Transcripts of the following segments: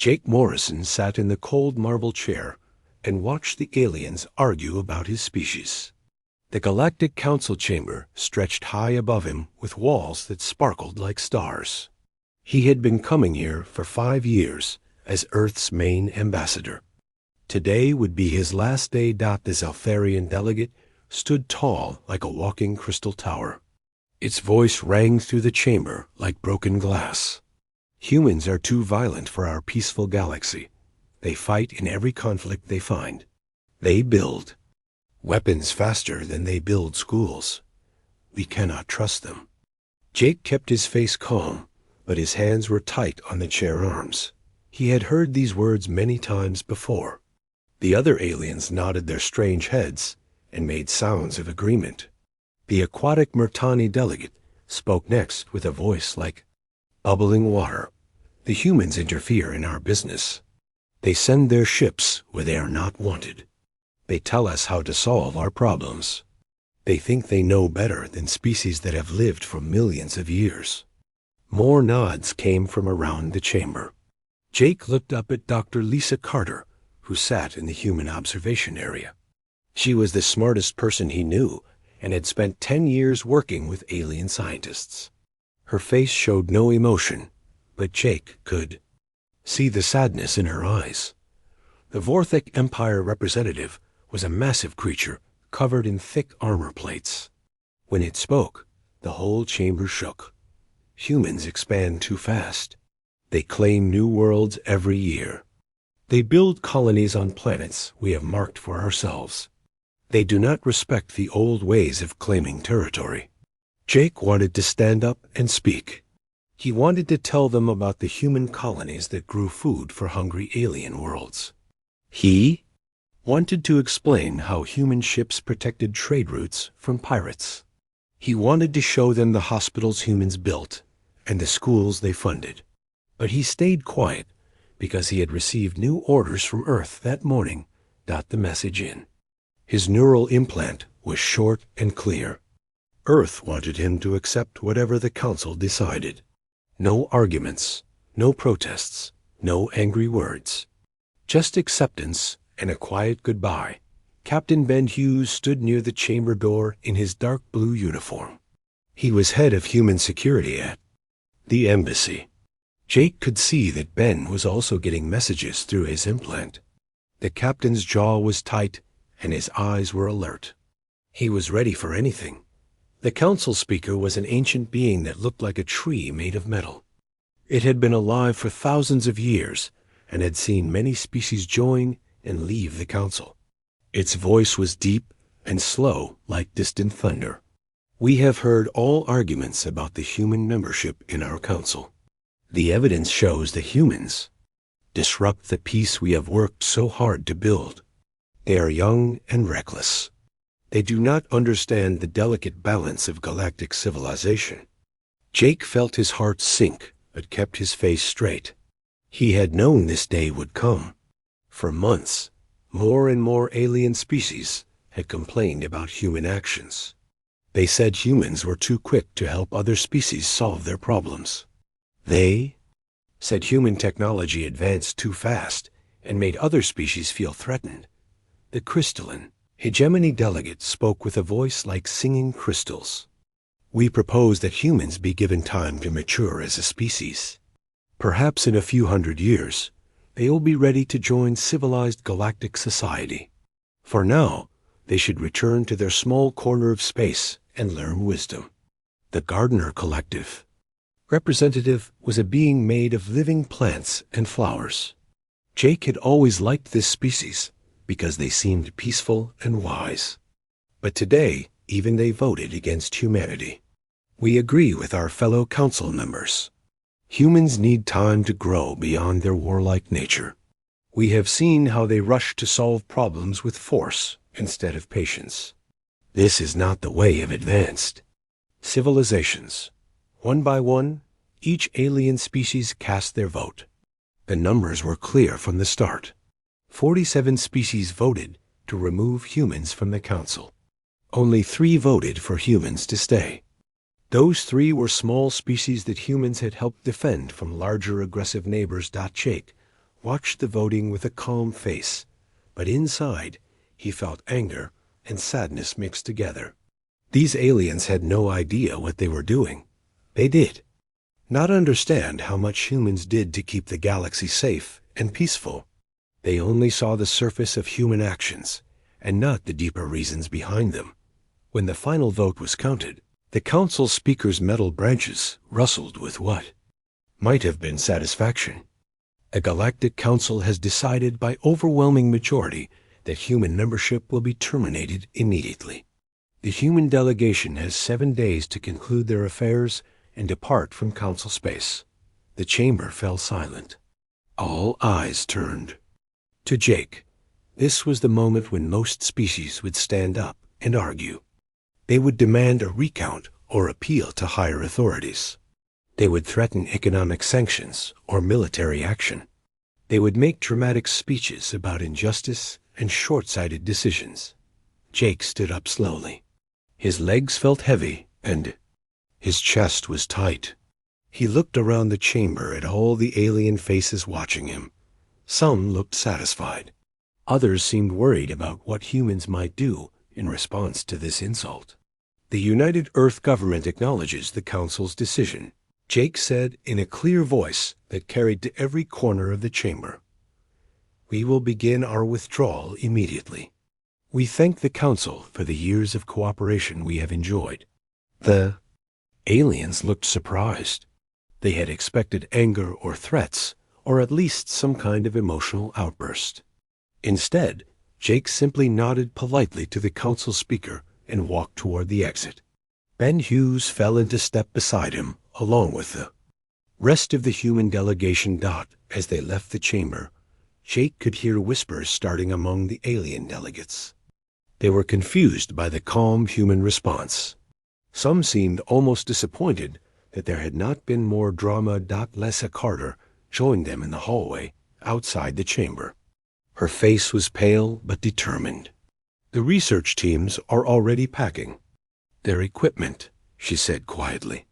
Jake Morrison sat in the cold marble chair and watched the aliens argue about his species. The Galactic Council chamber stretched high above him with walls that sparkled like stars. He had been coming here for 5 years as Earth's main ambassador. Today would be his last day. The Zeltharian delegate stood tall like a walking crystal tower. Its voice rang through the chamber like broken glass. Humans are too violent for our peaceful galaxy. They fight in every conflict they find. They build weapons faster than they build schools. We cannot trust them. Jake kept his face calm, but his hands were tight on the chair arms. He had heard these words many times before. The other aliens nodded their strange heads and made sounds of agreement. The aquatic Murtani delegate spoke next with a voice like bubbling water. The humans interfere in our business. They send their ships where they are not wanted. They tell us how to solve our problems. They think they know better than species that have lived for millions of years. More nods came from around the chamber. Jake looked up at Dr. Lisa Carter, who sat in the human observation area. She was the smartest person he knew and had spent 10 years working with alien scientists. Her face showed no emotion, but Jake could see the sadness in her eyes. The Vorthic Empire representative was a massive creature covered in thick armor plates. When it spoke, the whole chamber shook. Humans expand too fast. They claim new worlds every year. They build colonies on planets we have marked for ourselves. They do not respect the old ways of claiming territory. Jake wanted to stand up and speak. He wanted to tell them about the human colonies that grew food for hungry alien worlds. He wanted to explain how human ships protected trade routes from pirates. He wanted to show them the hospitals humans built and the schools they funded. But he stayed quiet because he had received new orders from Earth that morning. Got the message in. His neural implant was short and clear. Earth wanted him to accept whatever the Council decided. No arguments, no protests, no angry words. Just acceptance and a quiet goodbye. Captain Ben Hughes stood near the chamber door in his dark blue uniform. He was head of human security at the embassy. Jake could see that Ben was also getting messages through his implant. The captain's jaw was tight and his eyes were alert. He was ready for anything. The council speaker was an ancient being that looked like a tree made of metal. It had been alive for thousands of years and had seen many species join and leave the council. Its voice was deep and slow like distant thunder. We have heard all arguments about the human membership in our council. The evidence shows that humans disrupt the peace we have worked so hard to build. They are young and reckless. They do not understand the delicate balance of galactic civilization. Jake felt his heart sink, but kept his face straight. He had known this day would come. For months, more and more alien species had complained about human actions. They said humans were too quick to help other species solve their problems. They said human technology advanced too fast and made other species feel threatened. The crystalline hegemony delegate spoke with a voice like singing crystals. We propose that humans be given time to mature as a species. Perhaps in a few hundred years, they will be ready to join civilized galactic society. For now, they should return to their small corner of space and learn wisdom. The Gardener Collective representative was a being made of living plants and flowers. Jake had always liked this species because they seemed peaceful and wise. But today, even they voted against humanity. We agree with our fellow council members. Humans need time to grow beyond their warlike nature. We have seen how they rush to solve problems with force instead of patience. This is not the way of advanced civilizations. One by one, each alien species cast their vote. The numbers were clear from the start. 47 species voted to remove humans from the council. Only 3 voted for humans to stay. Those 3 were small species that humans had helped defend from larger aggressive neighbors. Jake watched the voting with a calm face, but inside he felt anger and sadness mixed together. These aliens had no idea what they were doing. They did not understand how much humans did to keep the galaxy safe and peaceful. They only saw the surface of human actions and not the deeper reasons behind them. When the final vote was counted, the council speaker's metal branches rustled with what might have been satisfaction. A galactic council has decided by overwhelming majority that human membership will be terminated immediately. The human delegation has 7 days to conclude their affairs and depart from council space. The chamber fell silent. All eyes turned to Jake. This was the moment when most species would stand up and argue. They would demand a recount or appeal to higher authorities. They would threaten economic sanctions or military action. They would make dramatic speeches about injustice and short-sighted decisions. Jake stood up slowly. His legs felt heavy and his chest was tight. He looked around the chamber at all the alien faces watching him. Some looked satisfied. Others seemed worried about what humans might do in response to this insult. The United Earth government acknowledges the council's decision, Jake said in a clear voice that carried to every corner of the chamber. We will begin our withdrawal immediately. We thank the council for the years of cooperation we have enjoyed. The aliens looked surprised. They had expected anger or threats, or at least some kind of emotional outburst. Instead, Jake simply nodded politely to the council speaker and walked toward the exit. Ben Hughes fell into step beside him, along with the rest of the human delegation. As they left the chamber, Jake could hear whispers starting among the alien delegates. They were confused by the calm human response. Some seemed almost disappointed that there had not been more drama. Lessa Carter joined them in the hallway outside the chamber. Her face was pale but determined. The research teams are already packing their equipment, she said quietly.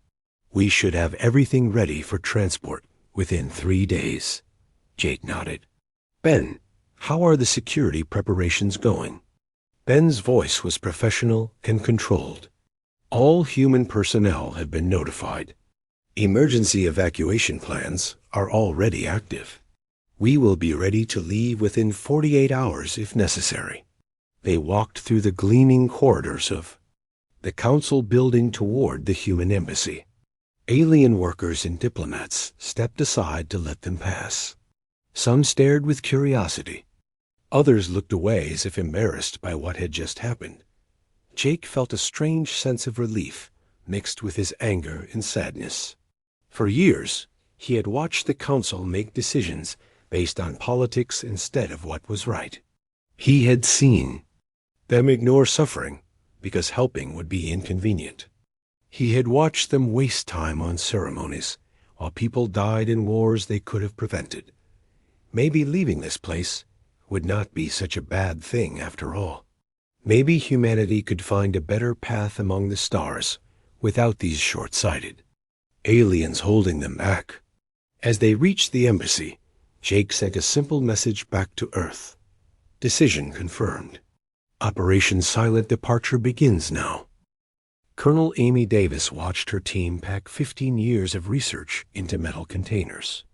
We should have everything ready for transport within 3 days. Jake nodded. Ben, how are the security preparations going? Ben's voice was professional and controlled. All human personnel have been notified. Emergency evacuation plans are already active. We will be ready to leave within 48 hours if necessary. They walked through the gleaming corridors of the council building toward the human embassy. Alien workers and diplomats stepped aside to let them pass. Some stared with curiosity. Others looked away as if embarrassed by what had just happened. Jake felt a strange sense of relief mixed with his anger and sadness. For years, he had watched the council make decisions based on politics instead of what was right. He had seen them ignore suffering because helping would be inconvenient. He had watched them waste time on ceremonies while people died in wars they could have prevented. Maybe leaving this place would not be such a bad thing after all. Maybe humanity could find a better path among the stars without these short-sighted aliens holding them back. As they reached the embassy, Jake sent a simple message back to Earth. Decision confirmed. Operation Silent Departure begins now. Colonel Amy Davis watched her team pack 15 years of research into metal containers.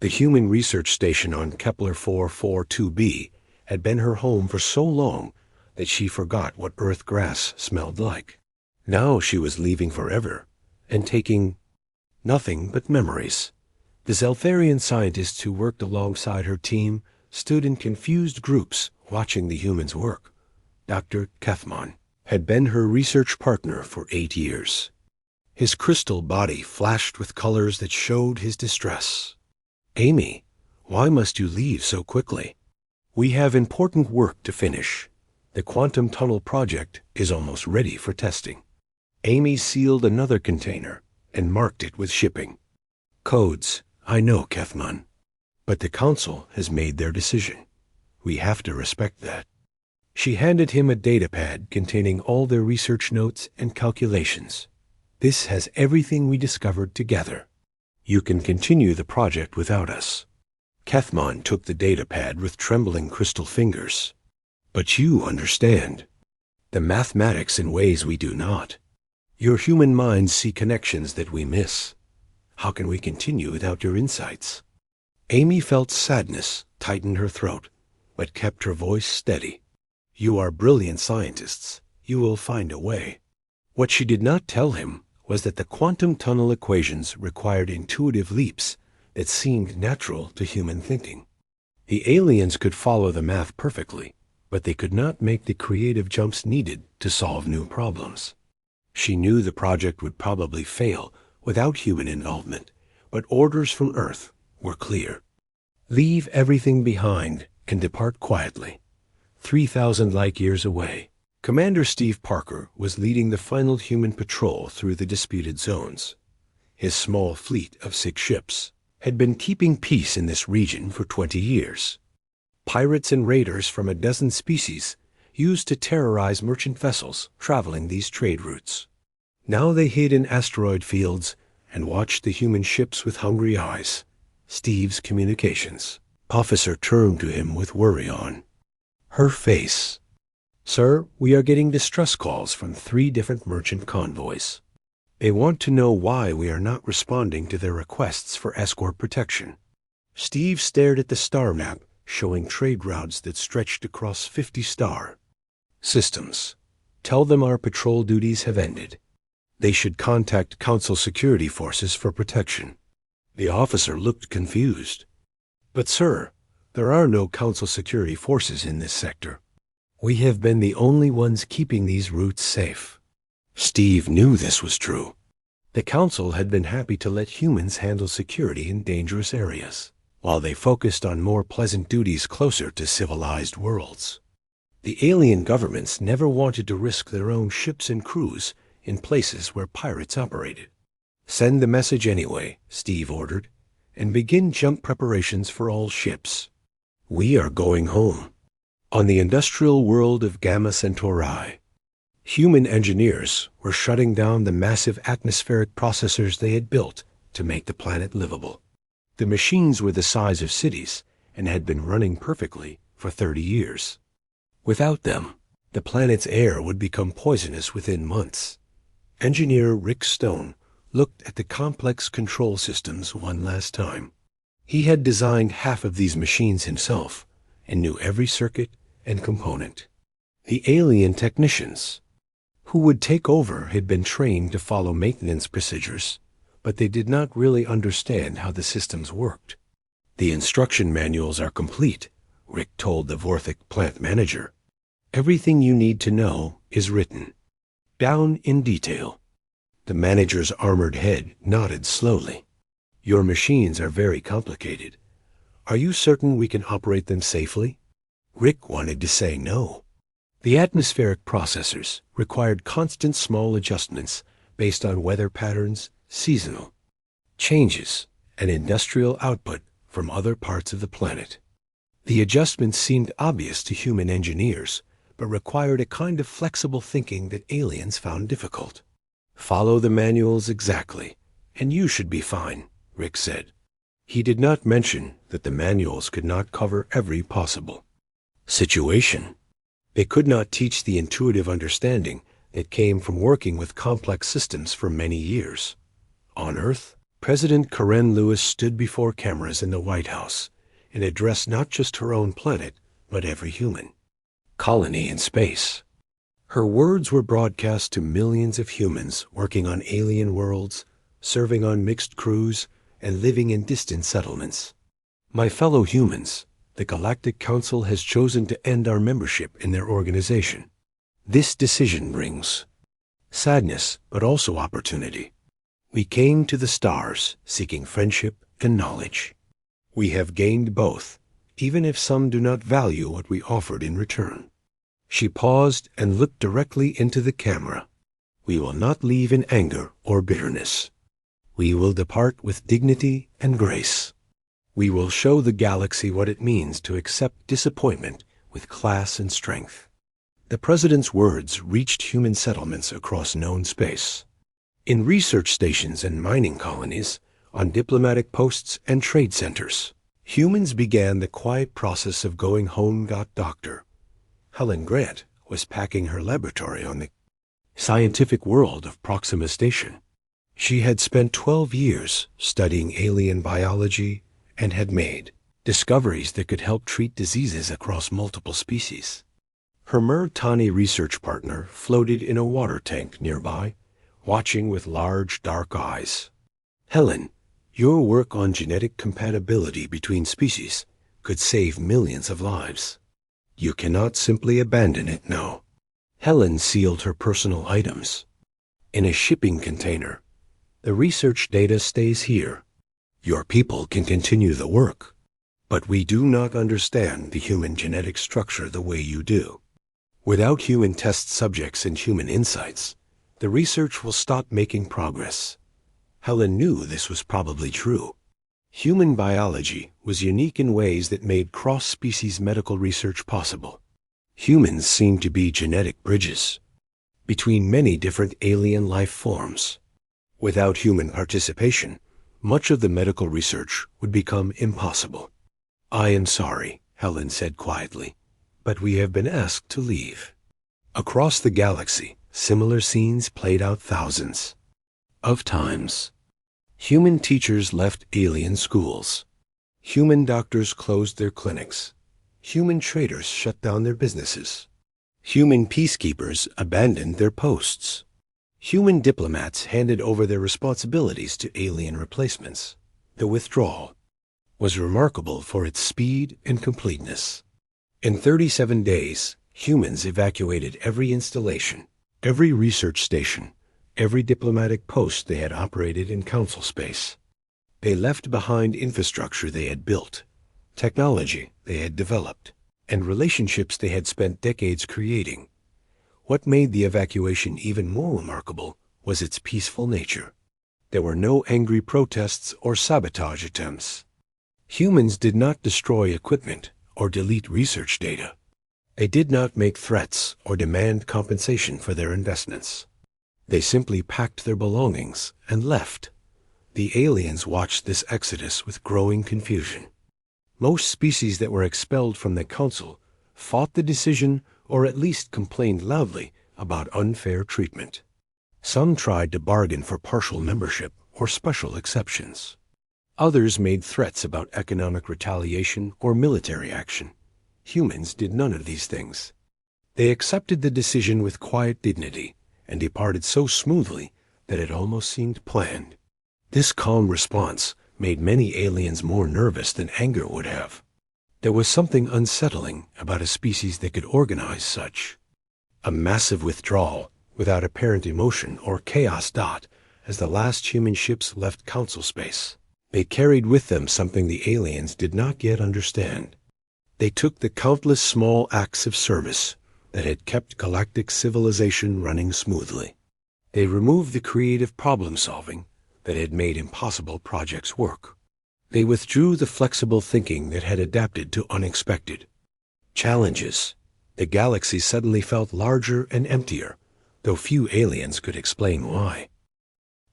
The human research station on Kepler 442b had been her home for so long that she forgot what Earth grass smelled like. Now she was leaving forever and taking nothing but memories. The Zeltharian scientists who worked alongside her team stood in confused groups watching the humans work. Dr. Kethman had been her research partner for 8 years. His crystal body flashed with colors that showed his distress. Amy, why must you leave so quickly? We have important work to finish. The quantum tunnel project is almost ready for testing. Amy sealed another container and marked it with shipping. Codes, I know, Kethman. But the council has made their decision. We have to respect that. She handed him a datapad containing all their research notes and calculations. This has everything we discovered together. You can continue the project without us. Kethmon took the datapad with trembling crystal fingers. But you understand the mathematics in ways we do not. Your human minds see connections that we miss. How can we continue without your insights? Amy felt sadness tighten her throat, but kept her voice steady. You are brilliant scientists. You will find a way. What she did not tell him was that the quantum tunnel equations required intuitive leaps that seemed natural to human thinking. The aliens could follow the math perfectly, but they could not make the creative jumps needed to solve new problems. She knew the project would probably fail without human involvement, but orders from Earth were clear. Leave everything behind and depart quietly. 3,000 light-years away, Commander Steve Parker was leading the final human patrol through the disputed zones. His small fleet of 6 ships had been keeping peace in this region for 20 years. Pirates and raiders from a dozen species used to terrorize merchant vessels traveling these trade routes. Now they hid in asteroid fields and watched the human ships with hungry eyes. Steve's communications officer turned to him with worry on her face. Sir, we are getting distress calls from 3 different merchant convoys. They want to know why we are not responding to their requests for escort protection. Steve stared at the star map showing trade routes that stretched across 50 star systems. Tell them our patrol duties have ended. They should contact Council security forces for protection. The officer looked confused. But sir, there are no Council security forces in this sector. We have been the only ones keeping these routes safe. Steve knew this was true. The Council had been happy to let humans handle security in dangerous areas, while they focused on more pleasant duties closer to civilized worlds. The alien governments never wanted to risk their own ships and crews in places where pirates operated. Send the message anyway, Steve ordered, and begin jump preparations for all ships. We are going home. On the industrial world of Gamma Centauri, human engineers were shutting down the massive atmospheric processors they had built to make the planet livable. The machines were the size of cities and had been running perfectly for 30 years. Without them, the planet's air would become poisonous within months. Engineer Rick Stone looked at the complex control systems one last time. He had designed half of these machines himself and knew every circuit and component. The alien technicians who would take over had been trained to follow maintenance procedures, but they did not really understand how the systems worked. The instruction manuals are complete, Rick told the Vorthic plant manager. Everything you need to know is written down in detail. The manager's armored head nodded slowly. Your machines are very complicated. Are you certain we can operate them safely? Rick wanted to say no. The atmospheric processors required constant small adjustments based on weather patterns, seasonal changes, and industrial output from other parts of the planet. The adjustments seemed obvious to human engineers, but required a kind of flexible thinking that aliens found difficult. Follow the manuals exactly, and you should be fine, Rick said. He did not mention that the manuals could not cover every possible situation. They could not teach the intuitive understanding that came from working with complex systems for many years. On Earth, President Karen Lewis stood before cameras in the White House and addressed not just her own planet, but every human colony in space. Her words were broadcast to millions of humans working on alien worlds, serving on mixed crews, and living in distant settlements. My fellow humans, the Galactic Council has chosen to end our membership in their organization. This decision brings sadness, but also opportunity. We came to the stars seeking friendship and knowledge. We have gained both, even if some do not value what we offered in return. She paused and looked directly into the camera. We will not leave in anger or bitterness. We will depart with dignity and grace. We will show the galaxy what it means to accept disappointment with class and strength. The President's words reached human settlements across known space. In research stations and mining colonies, on diplomatic posts and trade centers, Humans began the quiet process of going home got doctor. Helen Grant was packing her laboratory on the scientific world of Proxima Station. She had spent 12 years studying alien biology and had made discoveries that could help treat diseases across multiple species. Her Murtani research partner floated in a water tank nearby, watching with large dark eyes. Helen, your work on genetic compatibility between species could save millions of lives. You cannot simply abandon it, no. Helen sealed her personal items in a shipping container. The research data stays here. Your people can continue the work, but we do not understand the human genetic structure the way you do. Without human test subjects and human insights, the research will stop making progress. Helen knew this was probably true. Human biology was unique in ways that made cross-species medical research possible. Humans seemed to be genetic bridges between many different alien life forms. Without human participation, much of the medical research would become impossible. I am sorry, Helen said quietly, but we have been asked to leave. Across the galaxy, similar scenes played out thousands of times. Human teachers left alien schools. Human doctors closed their clinics. Human traders shut down their businesses. Human peacekeepers abandoned their posts. Human diplomats handed over their responsibilities to alien replacements. The withdrawal was remarkable for its speed and completeness. In 37 days, humans evacuated every installation, every research station, every diplomatic post they had operated in council space. They left behind infrastructure they had built, technology they had developed, and relationships they had spent decades creating. What made the evacuation even more remarkable was its peaceful nature. There were no angry protests or sabotage attempts. Humans did not destroy equipment or delete research data. They did not make threats or demand compensation for their investments. They simply packed their belongings and left. The aliens watched this exodus with growing confusion. Most species that were expelled from the council fought the decision or at least complained loudly about unfair treatment. Some tried to bargain for partial membership or special exceptions. Others made threats about economic retaliation or military action. Humans did none of these things. They accepted the decision with quiet dignity and departed so smoothly that it almost seemed planned. This calm response made many aliens more nervous than anger would have. There was something unsettling about a species that could organize such a massive withdrawal without apparent emotion or chaos. As the last human ships left council space, they carried with them something the aliens did not yet understand. They took the countless small acts of service that had kept galactic civilization running smoothly. They removed the creative problem-solving that had made impossible projects work. They withdrew the flexible thinking that had adapted to unexpected challenges. The galaxy suddenly felt larger and emptier, though few aliens could explain why.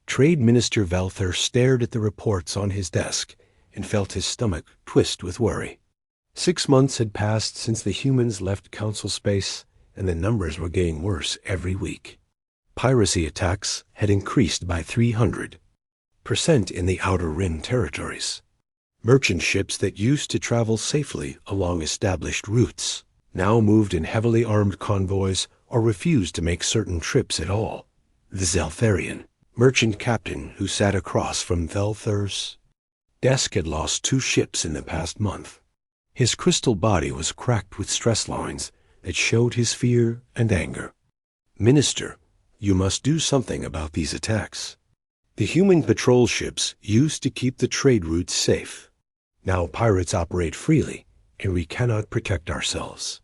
Trade Minister Valther stared at the reports on his desk and felt his stomach twist with worry. 6 months had passed since the humans left council space, and the numbers were getting worse every week. Piracy attacks had increased by 300% in the Outer Rim territories. Merchant ships that used to travel safely along established routes now moved in heavily armed convoys or refused to make certain trips at all. The Zeltharian merchant captain who sat across from Valther's desk had lost 2 ships in the past month. His crystal body was cracked with stress lines that showed his fear and anger. Minister, you must do something about these attacks. The human patrol ships used to keep the trade routes safe. Now pirates operate freely, and we cannot protect ourselves.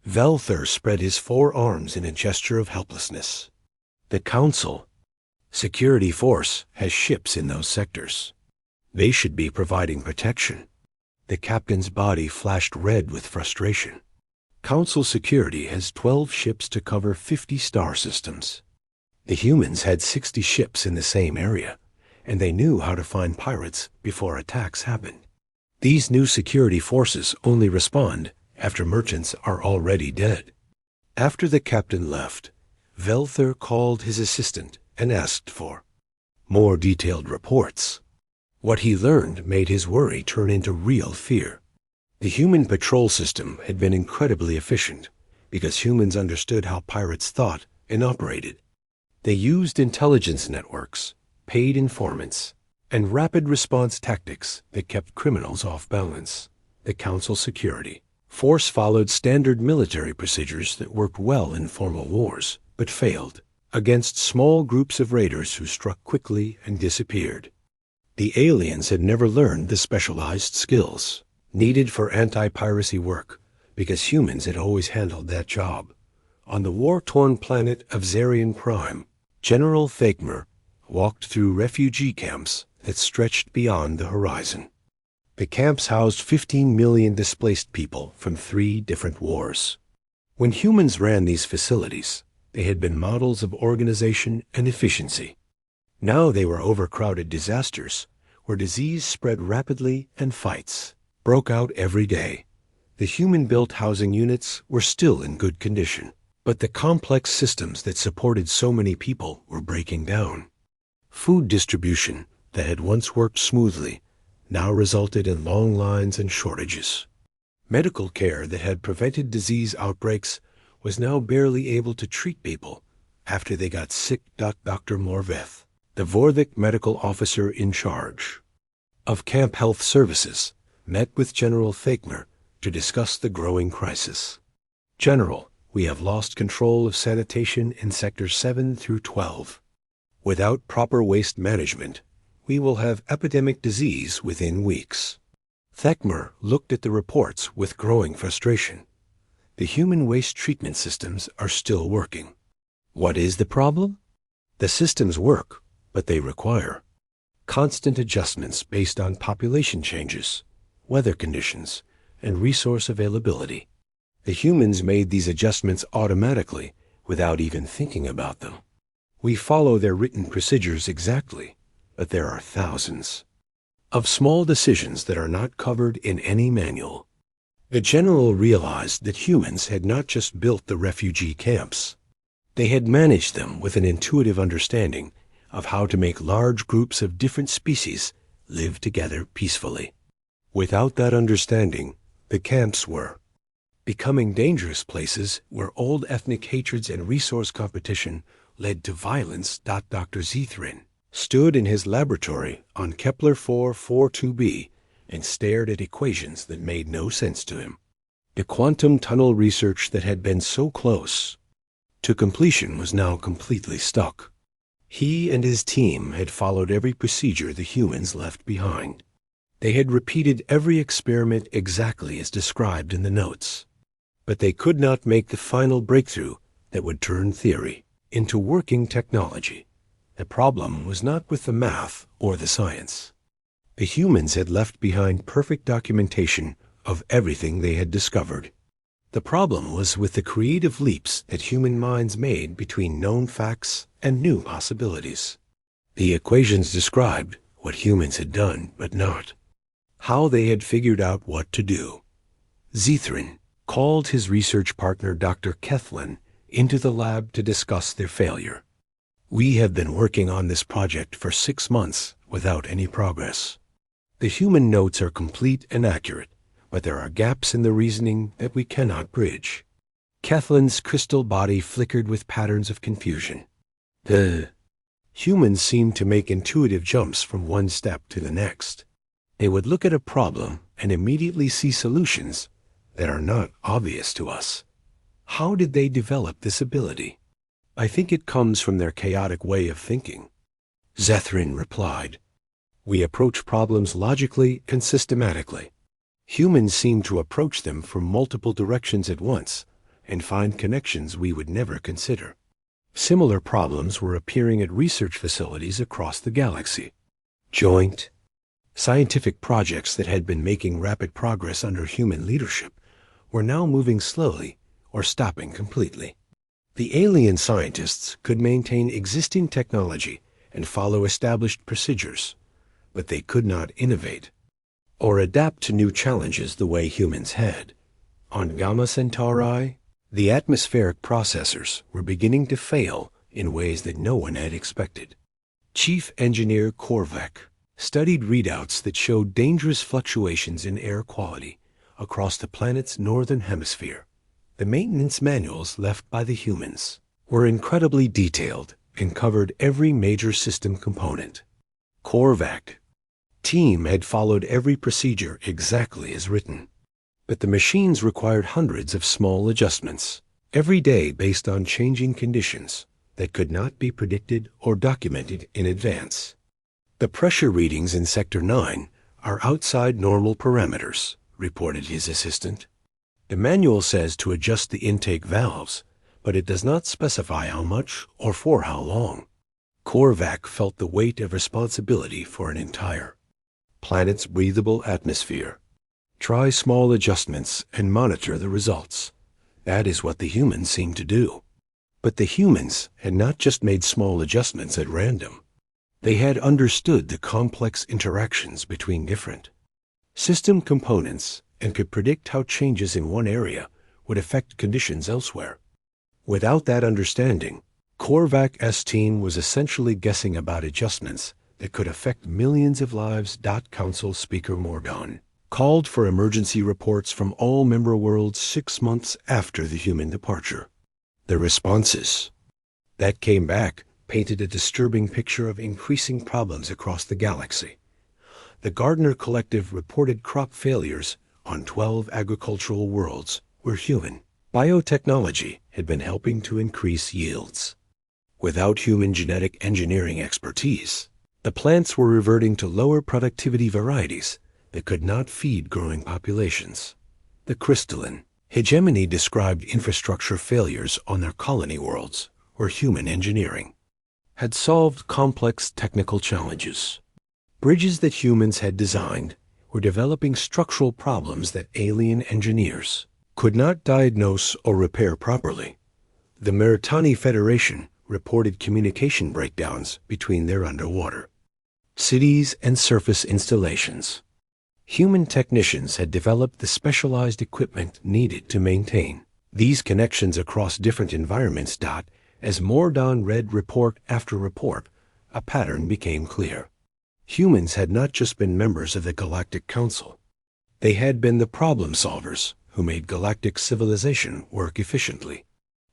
Valther spread his 4 arms in a gesture of helplessness. The Council Security Force has ships in those sectors. They should be providing protection. The captain's body flashed red with frustration. Council Security has 12 ships to cover 50 star systems. The humans had 60 ships in the same area, and they knew how to find pirates before attacks happened. These new security forces only respond after merchants are already dead. After the captain left, Velther called his assistant and asked for more detailed reports. What he learned made his worry turn into real fear. The human patrol system had been incredibly efficient because humans understood how pirates thought and operated. They used intelligence networks, paid informants, and rapid response tactics that kept criminals off balance. The Council's security force followed standard military procedures that worked well in formal wars, but failed against small groups of raiders who struck quickly and disappeared. The aliens had never learned the specialized skills needed for anti-piracy work because humans had always handled that job. On the war-torn planet of Zarian Prime, General Thakmer walked through refugee camps that stretched beyond the horizon. The camps housed 15 million displaced people from 3 different wars. When humans ran these facilities, they had been models of organization and efficiency. Now they were overcrowded disasters where disease spread rapidly and fights broke out every day. The human-built housing units were still in good condition, but the complex systems that supported so many people were breaking down. Food distribution that had once worked smoothly now resulted in long lines and shortages. Medical care that had prevented disease outbreaks was now barely able to treat people after they got sick. Dr. Morveth, the Vorthik medical officer in charge of Camp Health Services, met with General Thakmer to discuss the growing crisis. General, we have lost control of sanitation in Sectors 7 through 12. Without proper waste management, we will have epidemic disease within weeks. Thakmer looked at the reports with growing frustration. The human waste treatment systems are still working. What is the problem? The systems work, but they require constant adjustments based on population changes, weather conditions, and resource availability. The humans made these adjustments automatically without even thinking about them. We follow their written procedures exactly, but there are thousands of small decisions that are not covered in any manual. The general realized that humans had not just built the refugee camps. They had managed them with an intuitive understanding of how to make large groups of different species live together peacefully. Without that understanding, the camps were becoming dangerous places where old ethnic hatreds and resource competition led to violence. Dr. Zethrin stood in his laboratory on Kepler 442b and stared at equations that made no sense to him. The quantum tunnel research that had been so close to completion was now completely stuck. He and his team had followed every procedure the humans left behind. They had repeated every experiment exactly as described in the notes, but they could not make the final breakthrough that would turn theory into working technology. The problem was not with the math or the science. The humans had left behind perfect documentation of everything they had discovered. The problem was with the creative leaps that human minds made between known facts and new possibilities. The equations described what humans had done, but not how they had figured out what to do. Zethrin called his research partner Dr. Kethlin into the lab to discuss their failure. We have been working on this project for 6 months without any progress. The human notes are complete and accurate, but there are gaps in the reasoning that we cannot bridge. Kethlin's crystal body flickered with patterns of confusion. The humans seemed to make intuitive jumps from one step to the next. They would look at a problem and immediately see solutions that are not obvious to us. How did they develop this ability? I think it comes from their chaotic way of thinking. Zethrin replied, we approach problems logically and systematically. Humans seem to approach them from multiple directions at once and find connections we would never consider. Similar problems were appearing at research facilities across the galaxy. Joint scientific projects that had been making rapid progress under human leadership were now moving slowly or stopping completely. The alien scientists could maintain existing technology and follow established procedures, but they could not innovate. or adapt to new challenges the way humans had. On Gamma Centauri, the atmospheric processors were beginning to fail in ways that no one had expected. Chief Engineer Korvac studied readouts that showed dangerous fluctuations in air quality across the planet's northern hemisphere. The maintenance manuals left by the humans were incredibly detailed and covered every major system component. Korvac's team had followed every procedure exactly as written, but the machines required hundreds of small adjustments every day based on changing conditions that could not be predicted or documented in advance. The pressure readings in Sector 9 are outside normal parameters, reported his assistant. The manual says to adjust the intake valves, but it does not specify how much or for how long. Korvac felt the weight of responsibility for an entire planet's breathable atmosphere. Try small adjustments and monitor the results. That is what the humans seemed to do. But the humans had not just made small adjustments at random. They had understood the complex interactions between different system components and could predict how changes in one area would affect conditions elsewhere. Without that understanding, Korvac's team was essentially guessing about adjustments that could affect millions of lives. Council Speaker Morgan called for emergency reports from all member worlds 6 months after the human departure. The responses that came back painted a disturbing picture of increasing problems across the galaxy. The Gardner Collective reported crop failures on 12 agricultural worlds where human biotechnology had been helping to increase yields. Without human genetic engineering expertise, the plants were reverting to lower productivity varieties that could not feed growing populations. The crystalline hegemony described infrastructure failures on their colony worlds where human engineering had solved complex technical challenges. Bridges that humans had designed were developing structural problems that alien engineers could not diagnose or repair properly. The Meritani Federation reported communication breakdowns between their underwater cities and surface installations. Human technicians had developed the specialized equipment needed to maintain these connections across different environments. As Mordan read report after report, a pattern became clear. Humans had not just been members of the Galactic Council. They had been the problem solvers who made galactic civilization work efficiently.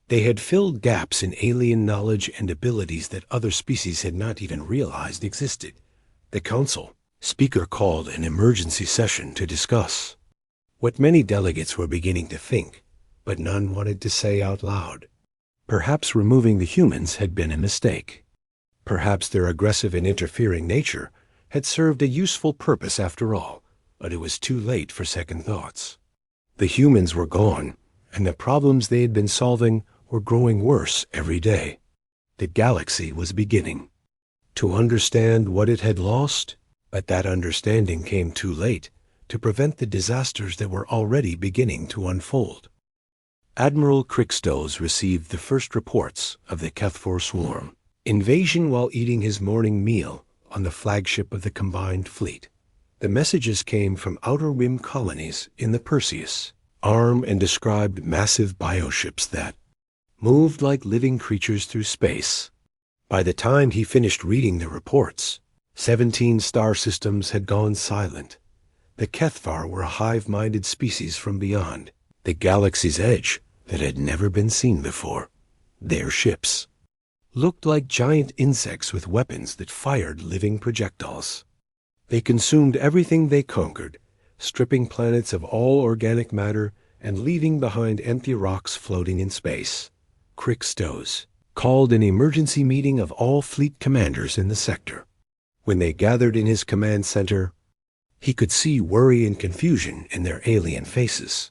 They had filled gaps in alien knowledge and abilities that other species had not even realized existed. The Council Speaker called an emergency session to discuss what many delegates were beginning to think, but none wanted to say out loud. Perhaps removing the humans had been a mistake. Perhaps their aggressive and interfering nature had served a useful purpose after all, but it was too late for second thoughts. The humans were gone, and the problems they had been solving were growing worse every day. The galaxy was beginning to understand what it had lost, but that understanding came too late to prevent the disasters that were already beginning to unfold. Admiral Crixtos received the first reports of the Kethfor swarm invasion while eating his morning meal on the flagship of the combined fleet. The messages came from outer rim colonies in the Perseus, armed and described massive bioships that moved like living creatures through space. By the time he finished reading the reports, 17 star systems had gone silent. The Kethvar were a hive-minded species from beyond the galaxy's edge that had never been seen before. Their ships looked like giant insects with weapons that fired living projectiles. They consumed everything they conquered, stripping planets of all organic matter and leaving behind empty rocks floating in space. Crixtos called an emergency meeting of all fleet commanders in the sector. When they gathered in his command center, he could see worry and confusion in their alien faces.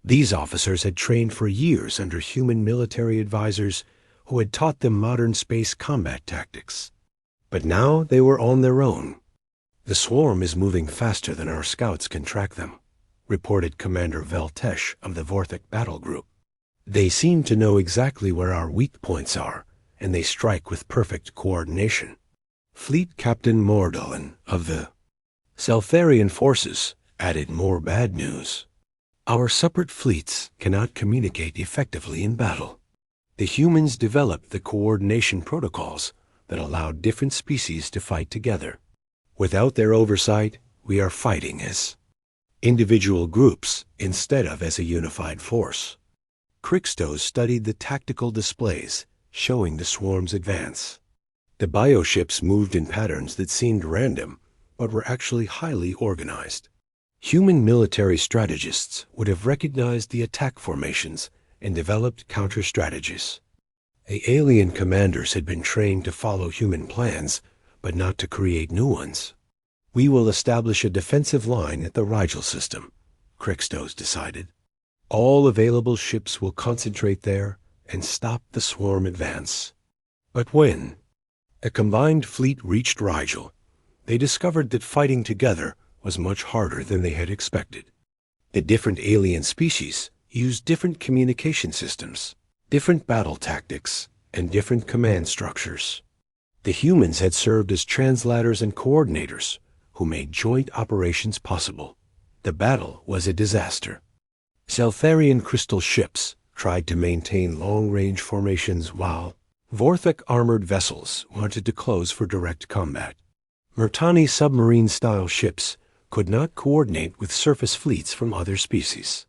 These officers had trained for years under human military advisors who had taught them modern space combat tactics. But now they were on their own. "The swarm is moving faster than our scouts can track them," reported Commander Veltesh of the Vorthik Battle Group. "They seem to know exactly where our weak points are, and they strike with perfect coordination." Fleet Captain Mordolan of the Seltharian forces added more bad news. Our separate fleets cannot communicate effectively in battle. The humans developed the coordination protocols that allowed different species to fight together. Without their oversight, we are fighting as individual groups instead of as a unified force. Crixtos studied the tactical displays showing the swarm's advance. The bioships moved in patterns that seemed random, but were actually highly organized. Human military strategists would have recognized the attack formations and developed counter-strategies. The alien commanders had been trained to follow human plans, but not to create new ones. We will establish a defensive line at the Rigel system, Crixtos decided. All available ships will concentrate there and stop the swarm advance. But when a combined fleet reached Rigel, they discovered that fighting together was much harder than they had expected. The different alien species used different communication systems, different battle tactics, and different command structures. The humans had served as translators and coordinators who made joint operations possible. The battle was a disaster. Seltharian crystal ships tried to maintain long-range formations while Vorthok armored vessels wanted to close for direct combat. Murtani submarine-style ships could not coordinate with surface fleets from other species.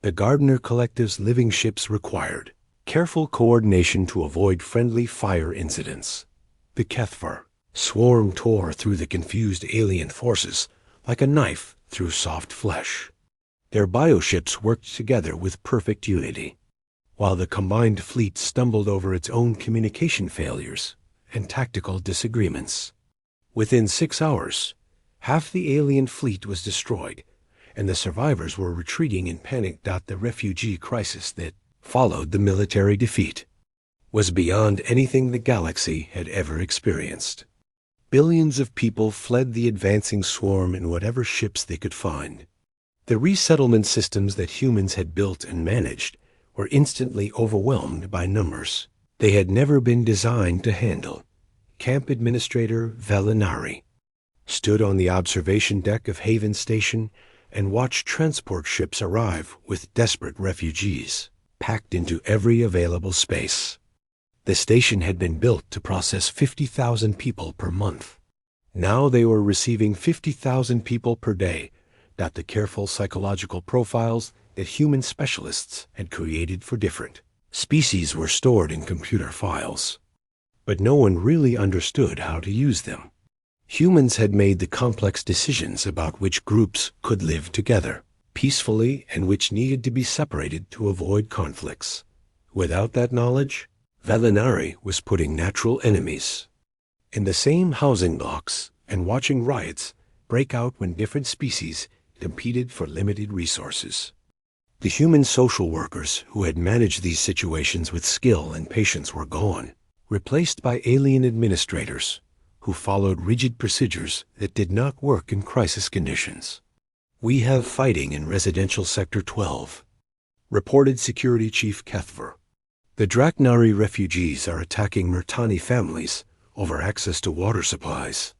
The Gardner Collective's living ships required careful coordination to avoid friendly fire incidents. The Kethvar swarm tore through the confused alien forces like a knife through soft flesh. Their bioships worked together with perfect unity, while the combined fleet stumbled over its own communication failures and tactical disagreements. Within 6 hours, half the alien fleet was destroyed, and the survivors were retreating in panic. The refugee crisis that followed the military defeat was beyond anything the galaxy had ever experienced. Billions of people fled the advancing swarm in whatever ships they could find. The resettlement systems that humans had built and managed were instantly overwhelmed by numbers they had never been designed to handle. Camp Administrator Velinari stood on the observation deck of Haven Station and watched transport ships arrive with desperate refugees, packed into every available space. The station had been built to process 50,000 people per month. Now they were receiving 50,000 people per day. The careful psychological profiles that human specialists had created for different species were stored in computer files, but no one really understood how to use them. Humans had made the complex decisions about which groups could live together peacefully and which needed to be separated to avoid conflicts. Without that knowledge, Velinari was putting natural enemies in the same housing blocks and watching riots break out when different species competed for limited resources. The human social workers who had managed these situations with skill and patience were gone, replaced by alien administrators who followed rigid procedures that did not work in crisis conditions. "We have fighting in Residential Sector 12," reported Security Chief Kethvar. "The Draknari refugees are attacking Murtani families over access to water supplies."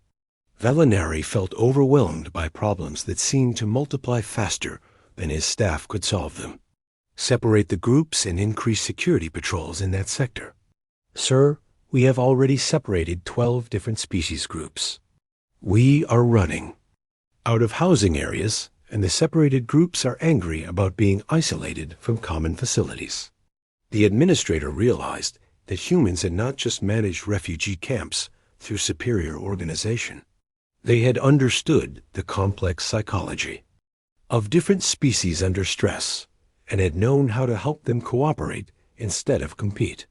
Velinari felt overwhelmed by problems that seemed to multiply faster than his staff could solve them. "Separate the groups and increase security patrols in that sector." "Sir, we have already separated 12 different species groups. We are running out of housing areas, and the separated groups are angry about being isolated from common facilities." The administrator realized that humans had not just managed refugee camps through superior organization. They had understood the complex psychology of different species under stress and had known how to help them cooperate instead of compete.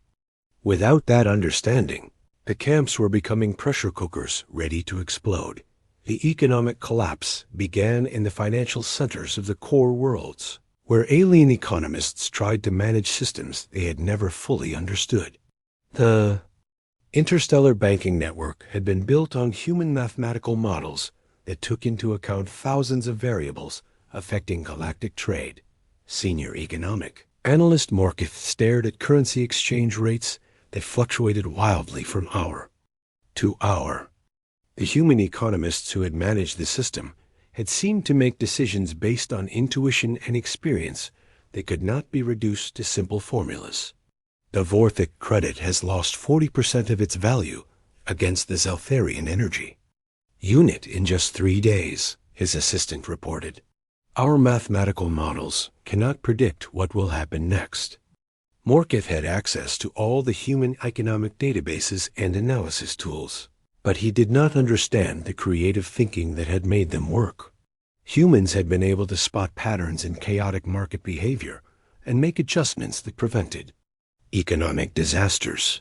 Without that understanding, the camps were becoming pressure cookers ready to explode. The economic collapse began in the financial centers of the core worlds, where alien economists tried to manage systems they had never fully understood. The interstellar banking network had been built on human mathematical models that took into account thousands of variables affecting galactic trade. Senior economic analyst Morkith stared at currency exchange rates that fluctuated wildly from hour to hour. The human economists who had managed the system had seemed to make decisions based on intuition and experience that could not be reduced to simple formulas. The Vorthic credit has lost 40% of its value against the Zeltharian energy unit in just 3 days, his assistant reported. Our mathematical models cannot predict what will happen next. Morkith had access to all the human economic databases and analysis tools, but he did not understand the creative thinking that had made them work. Humans had been able to spot patterns in chaotic market behavior and make adjustments that prevented economic disasters.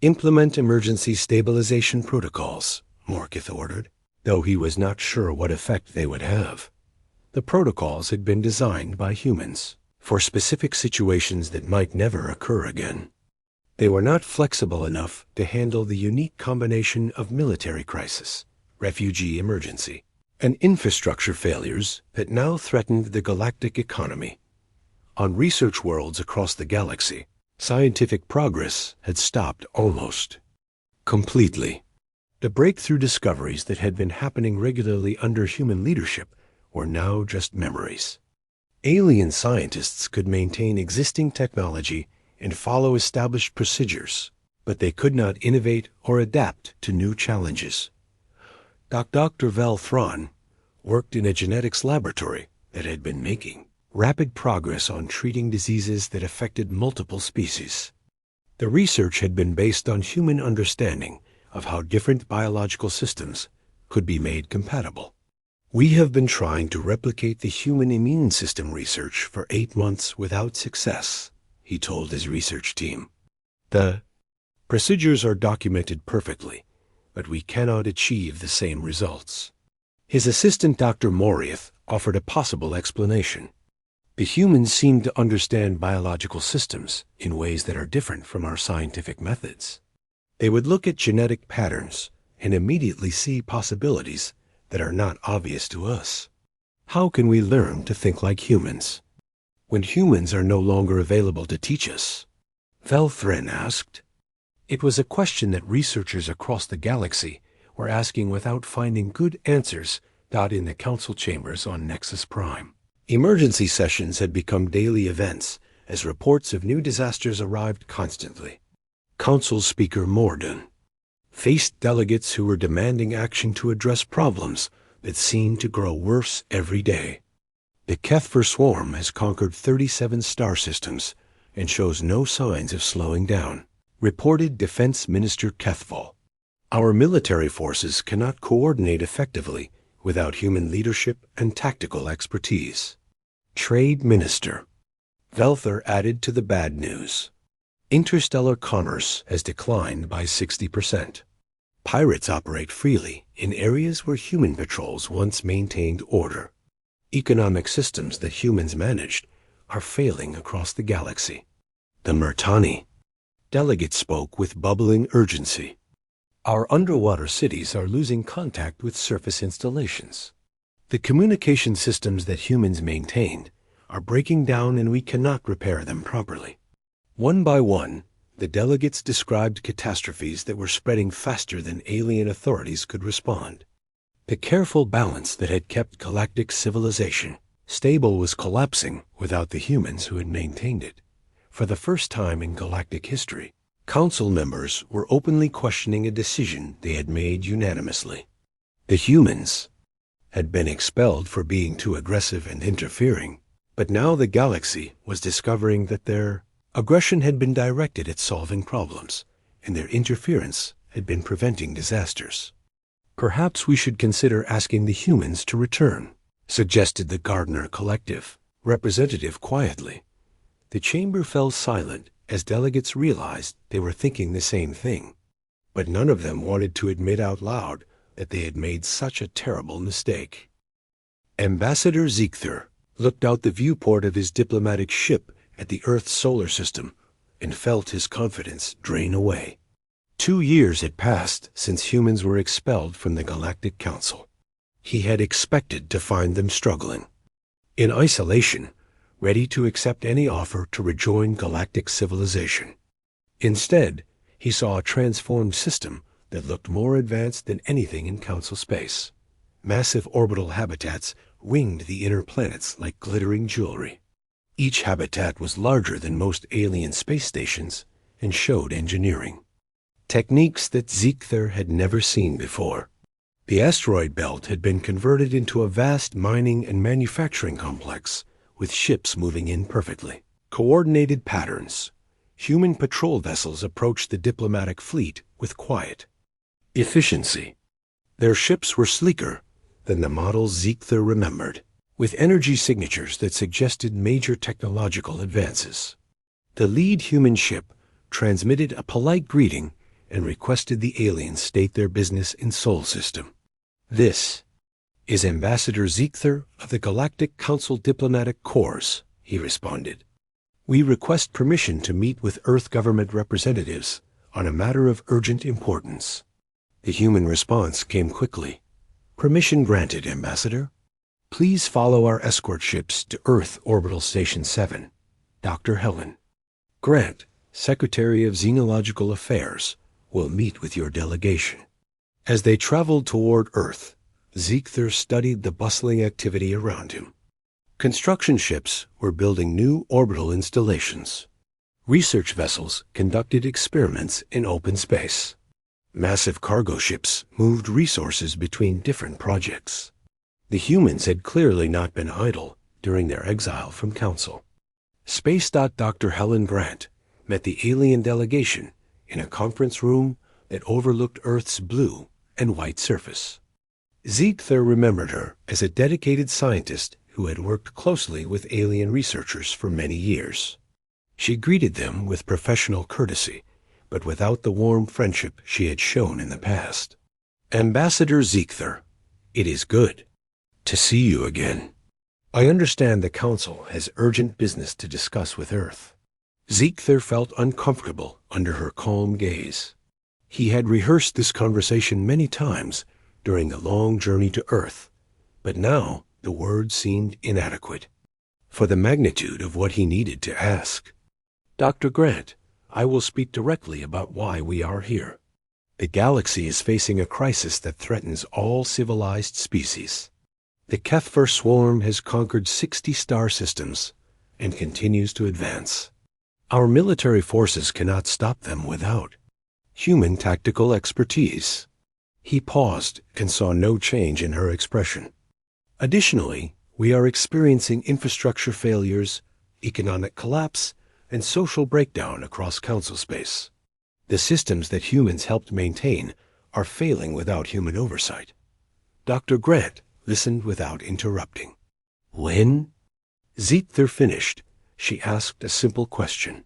Implement emergency stabilization protocols, Morkith ordered, though he was not sure what effect they would have. The protocols had been designed by humans for specific situations that might never occur again. They were not flexible enough to handle the unique combination of military crisis, refugee emergency, and infrastructure failures that now threatened the galactic economy. On research worlds across the galaxy, scientific progress had stopped almost completely. The breakthrough discoveries that had been happening regularly under human leadership were now just memories. Alien scientists could maintain existing technology and follow established procedures, but they could not innovate or adapt to new challenges. Dr. Val Thron worked in a genetics laboratory that had been making rapid progress on treating diseases that affected multiple species. The research had been based on human understanding of how different biological systems could be made compatible. We have been trying to replicate the human immune system research for 8 months without success, he told his research team. The procedures are documented perfectly, but we cannot achieve the same results. His assistant Dr. Moriath offered a possible explanation. The humans seem to understand biological systems in ways that are different from our scientific methods. They would look at genetic patterns and immediately see possibilities that are not obvious to us. How can we learn to think like humans when humans are no longer available to teach us? Velthrin asked. It was a question that researchers across the galaxy were asking without finding good answers in the council chambers on Nexus Prime. Emergency sessions had become daily events as reports of new disasters arrived constantly. Council Speaker Morden faced delegates who were demanding action to address problems that seemed to grow worse every day. The Kethver swarm has conquered 37 star systems and shows no signs of slowing down, reported Defense Minister Kethval. Our military forces cannot coordinate effectively without human leadership and tactical expertise. Trade Minister Velther added to the bad news. Interstellar commerce has declined by 60%. Pirates operate freely in areas where human patrols once maintained order. Economic systems that humans managed are failing across the galaxy. The Murtani delegate spoke with bubbling urgency. Our underwater cities are losing contact with surface installations. The communication systems that humans maintained are breaking down and we cannot repair them properly. One by one, the delegates described catastrophes that were spreading faster than alien authorities could respond. The careful balance that had kept galactic civilization stable was collapsing without the humans who had maintained it. For the first time in galactic history, council members were openly questioning a decision they had made unanimously. The humans had been expelled for being too aggressive and interfering, but now the galaxy was discovering that their aggression had been directed at solving problems, and their interference had been preventing disasters. Perhaps we should consider asking the humans to return, suggested the Gardner Collective representative quietly. The chamber fell silent as delegates realized they were thinking the same thing, but none of them wanted to admit out loud that they had made such a terrible mistake. Ambassador Ziegther looked out the viewport of his diplomatic ship at the Earth's solar system and felt his confidence drain away. 2 years had passed since humans were expelled from the Galactic Council. He had expected to find them struggling, in isolation, ready to accept any offer to rejoin galactic civilization. Instead, he saw a transformed system that looked more advanced than anything in Council space. Massive orbital habitats winged the inner planets like glittering jewelry. Each habitat was larger than most alien space stations and showed engineering techniques that Ziegler had never seen before. The asteroid belt had been converted into a vast mining and manufacturing complex, with ships moving in perfectly. Coordinated patterns. Human patrol vessels approached the diplomatic fleet with quiet efficiency. Their ships were sleeker than the models Ziegler remembered, with energy signatures that suggested major technological advances. The lead human ship transmitted a polite greeting and requested the aliens state their business in Sol System. "This is Ambassador Ziegler of the Galactic Council Diplomatic Corps," he responded. "We request permission to meet with Earth government representatives on a matter of urgent importance." The human response came quickly. "Permission granted, Ambassador. Please follow our escort ships to Earth Orbital Station 7. Dr. Helen Grant, Secretary of Xenological Affairs, will meet with your delegation." As they traveled toward Earth, Ziegler studied the bustling activity around him. Construction ships were building new orbital installations. Research vessels conducted experiments in open space. Massive cargo ships moved resources between different projects. The humans had clearly not been idle during their exile from Council. Space Dr. Helen Grant met the alien delegation in a conference room that overlooked Earth's blue and white surface. Ziegler remembered her as a dedicated scientist who had worked closely with alien researchers for many years. She greeted them with professional courtesy, but without the warm friendship she had shown in the past. "Ambassador Ziegler, it is good to see you again. I understand the Council has urgent business to discuss with Earth." Ziegler felt uncomfortable under her calm gaze. He had rehearsed this conversation many times during the long journey to Earth, but now the words seemed inadequate for the magnitude of what he needed to ask. "Dr. Grant, I will speak directly about why we are here. The galaxy is facing a crisis that threatens all civilized species. The Kethver swarm has conquered 60 star systems and continues to advance. Our military forces cannot stop them without human tactical expertise." He paused and saw no change in her expression. "Additionally, we are experiencing infrastructure failures, economic collapse, and social breakdown across Council space. The systems that humans helped maintain are failing without human oversight." Dr. Grant listened without interrupting. "When Ziegler finished, she asked a simple question.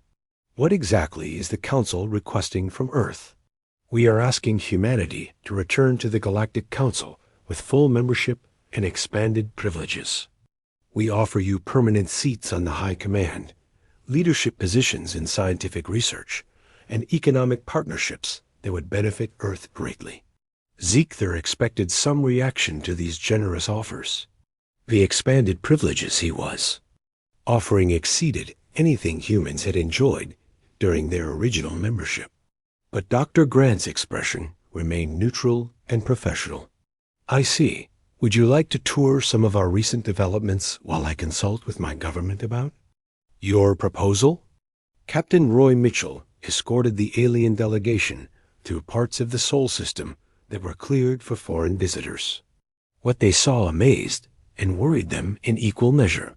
"What exactly is the Council requesting from Earth?" "We are asking humanity to return to the Galactic Council with full membership and expanded privileges. We offer you permanent seats on the High Command, leadership positions in scientific research, and economic partnerships that would benefit Earth greatly." Ziegler expected some reaction to these generous offers. The expanded privileges he was offering exceeded anything humans had enjoyed during their original membership. But Dr. Grant's expression remained neutral and professional. "I see. Would you like to tour some of our recent developments while I consult with my government about your proposal?" Captain Roy Mitchell escorted the alien delegation through parts of the Sol System that were cleared for foreign visitors. What they saw amazed and worried them in equal measure.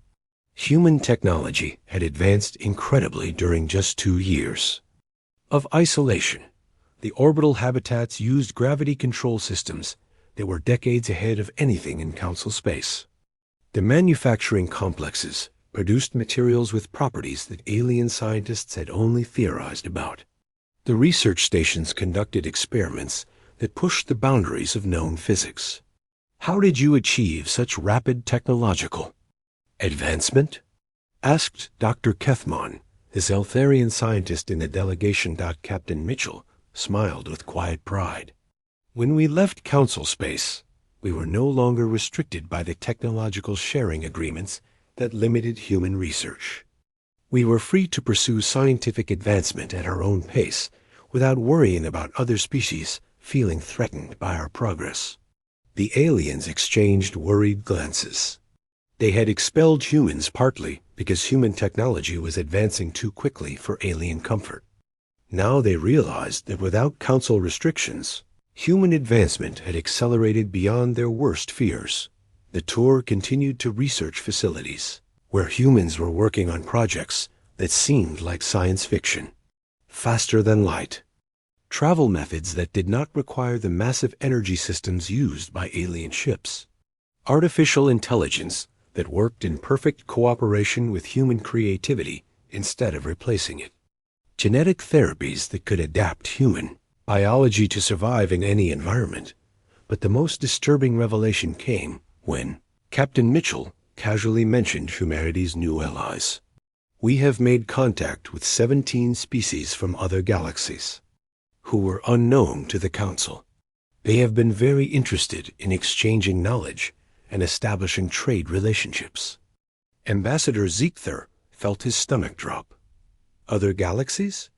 Human technology had advanced incredibly during just 2 years of isolation. The orbital habitats used gravity control systems that were decades ahead of anything in Council space. The manufacturing complexes produced materials with properties that alien scientists had only theorized about. The research stations conducted experiments that pushed the boundaries of known physics. "How did you achieve such rapid technological advancement?" asked Dr. Kethman. His Eltharian scientist in the delegation. Captain Mitchell smiled with quiet pride. "When we left Council space, we were no longer restricted by the technological sharing agreements that limited human research. We were free to pursue scientific advancement at our own pace without worrying about other species feeling threatened by our progress. The aliens exchanged worried glances. They had expelled humans partly because human technology was advancing too quickly for alien comfort. Now they realized that without council restrictions, human advancement had accelerated beyond their worst fears. The tour continued to research facilities, where humans were working on projects that seemed like science fiction. Faster than light. Travel methods that did not require the massive energy systems used by alien ships. Artificial intelligence that worked in perfect cooperation with human creativity instead of replacing it. Genetic therapies that could adapt human biology to survive in any environment. But the most disturbing revelation came when Captain Mitchell casually mentioned humanity's new allies. We have made contact with 17 species from other galaxies who were unknown to the Council. They have been very interested in exchanging knowledge and establishing trade relationships. Ambassador Ziegther felt his stomach drop. Other galaxies?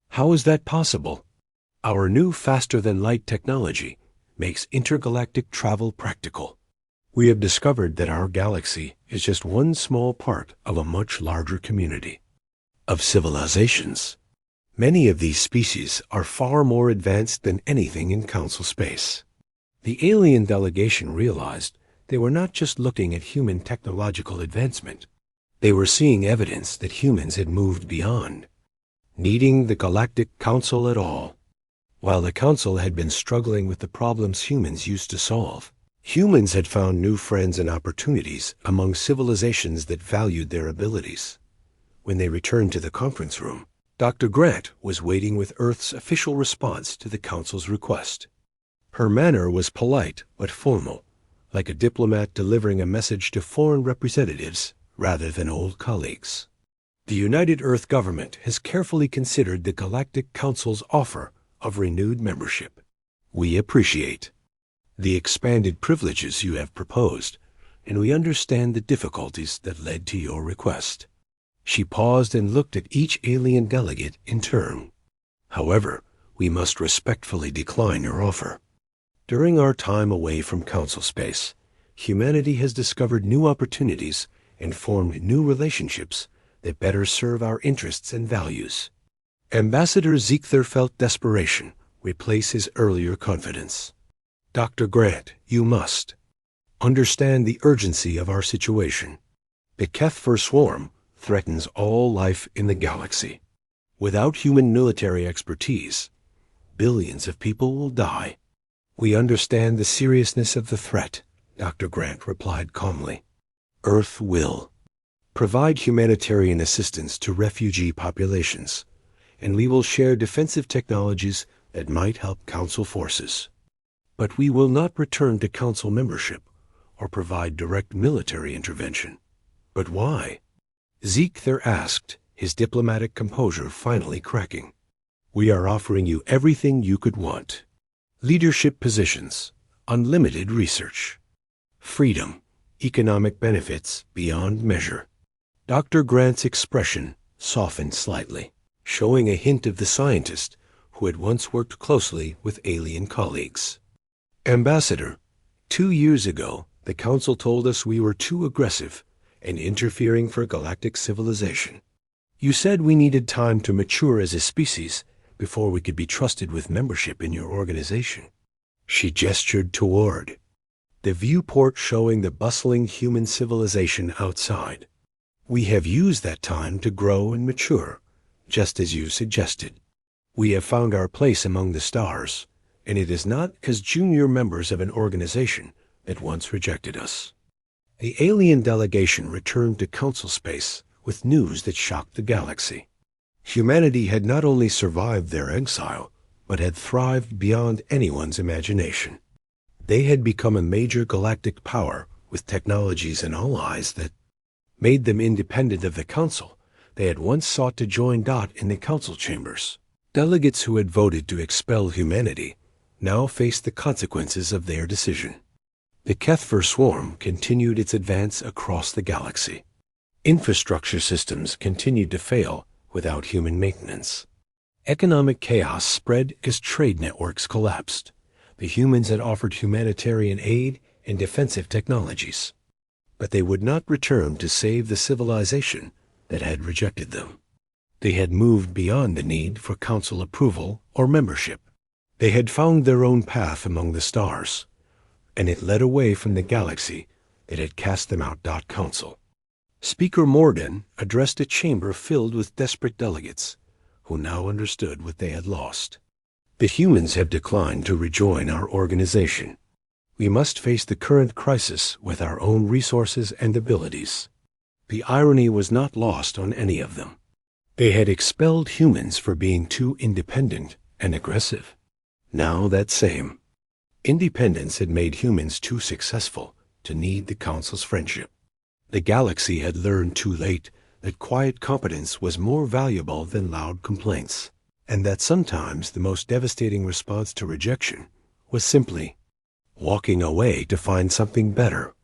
How is that possible? Our new faster-than-light technology makes intergalactic travel practical. We have discovered that our galaxy is just one small part of a much larger community of civilizations. Many of these species are far more advanced than anything in Council space. The alien delegation realized they were not just looking at human technological advancement. They were seeing evidence that humans had moved beyond needing the Galactic Council at all. While the Council had been struggling with the problems humans used to solve, humans had found new friends and opportunities among civilizations that valued their abilities. When they returned to the conference room, Dr. Grant was waiting with Earth's official response to the Council's request. Her manner was polite but formal, like a diplomat delivering a message to foreign representatives rather than old colleagues. The United Earth government has carefully considered the Galactic Council's offer of renewed membership. We appreciate the expanded privileges you have proposed, and we understand the difficulties that led to your request. She paused and looked at each alien delegate in turn. However, we must respectfully decline your offer. During our time away from Council space, humanity has discovered new opportunities and formed new relationships that better serve our interests and values. Ambassador Ziegther felt desperation replace his earlier confidence. Dr. Grant, you must understand the urgency of our situation. The Kethver swarm threatens all life in the galaxy. Without human military expertise, billions of people will die. We understand the seriousness of the threat, Dr. Grant replied calmly. Earth will provide humanitarian assistance to refugee populations, and we will share defensive technologies that might help Council forces. But we will not return to Council membership or provide direct military intervention. But why? Ziegther asked, his diplomatic composure finally cracking. We are offering you everything you could want. Leadership positions, unlimited research, freedom, economic benefits beyond measure. Dr. Grant's expression softened slightly, showing a hint of the scientist who had once worked closely with alien colleagues. Ambassador, 2 years ago, the Council told us we were too aggressive and interfering for galactic civilization. You said we needed time to mature as a species before we could be trusted with membership in your organization. She gestured toward the viewport showing the bustling human civilization outside. We have used that time to grow and mature, just as you suggested. We have found our place among the stars, and it is not as junior members of an organization that once rejected us. The alien delegation returned to Council space with news that shocked the galaxy. Humanity had not only survived their exile, but had thrived beyond anyone's imagination. They had become a major galactic power with technologies and allies that made them independent of the Council. They had once sought to join Dot in the Council chambers. Delegates who had voted to expel humanity now faced the consequences of their decision. The Kethver swarm continued its advance across the galaxy. Infrastructure systems continued to fail without human maintenance. Economic chaos spread as trade networks collapsed. The humans had offered humanitarian aid and defensive technologies, but they would not return to save the civilization that had rejected them. They had moved beyond the need for council approval or membership. They had found their own path among the stars, and it led away from the galaxy that had cast them out. Council. Speaker Morden addressed a chamber filled with desperate delegates who now understood what they had lost. The humans have declined to rejoin our organization. We must face the current crisis with our own resources and abilities. The irony was not lost on any of them. They had expelled humans for being too independent and aggressive. Now that same independence had made humans too successful to need the Council's friendship. The galaxy had learned too late that quiet competence was more valuable than loud complaints, and that sometimes the most devastating response to rejection was simply walking away to find something better.